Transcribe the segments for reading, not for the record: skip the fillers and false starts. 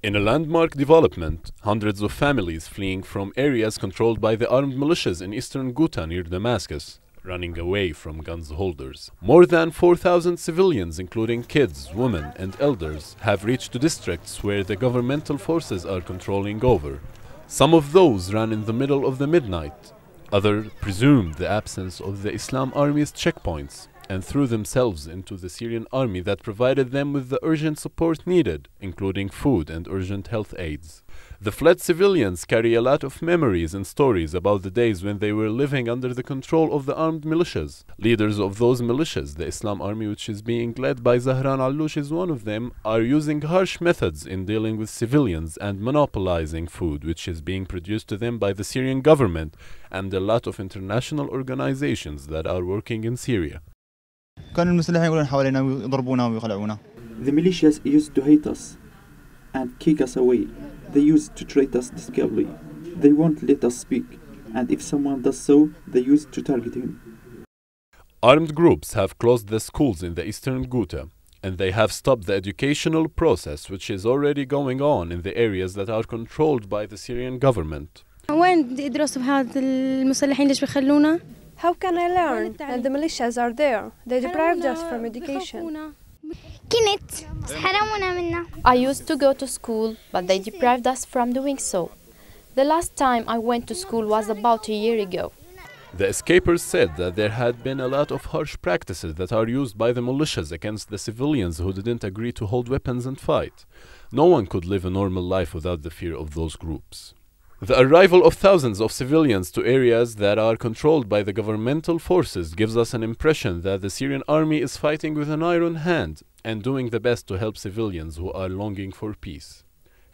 In a landmark development, hundreds of families fleeing from areas controlled by the armed militias in eastern Ghouta near Damascus, running away from guns holders. More than 4,000 civilians, including kids, women, and elders, have reached to districts where the governmental forces are controlling over. Some of those ran in the middle of the midnight. Others presumed the absence of the Islam Army's checkpoints and threw themselves into the Syrian army that provided them with the urgent support needed, including food and urgent health aids. The fled civilians carry a lot of memories and stories about the days when they were living under the control of the armed militias. Leaders of those militias, the Islam Army, which is being led by Zahran Alloush, is one of them, are using harsh methods in dealing with civilians and monopolizing food, which is being produced to them by the Syrian government and a lot of international organizations that are working in Syria. كانوا المسلحين يقولون حوالينا ويضربونا ويخلعونا. The militias used to hate us and kick us away. They used to treat us despicably. They won't let us speak, and if someone does so, they used to target him. Armed groups have closed the schools in the eastern Ghouta, and they have stopped the educational process which is already going on in the areas that are controlled by the Syrian government. وين بدي أدرس بهذا المسلحين ليش بيخلونا؟ How can I learn? And the militias are there. They deprived us from education. I used to go to school, but they deprived us from doing so. The last time I went to school was about a year ago. The escapers said that there had been a lot of harsh practices that are used by the militias against the civilians who didn't agree to hold weapons and fight. No one could live a normal life without the fear of those groups. The arrival of thousands of civilians to areas that are controlled by the governmental forces gives us an impression that the Syrian army is fighting with an iron hand and doing the best to help civilians who are longing for peace.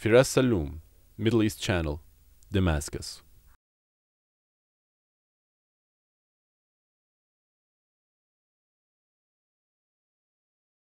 Firas Saloom, Middle East Channel, Damascus.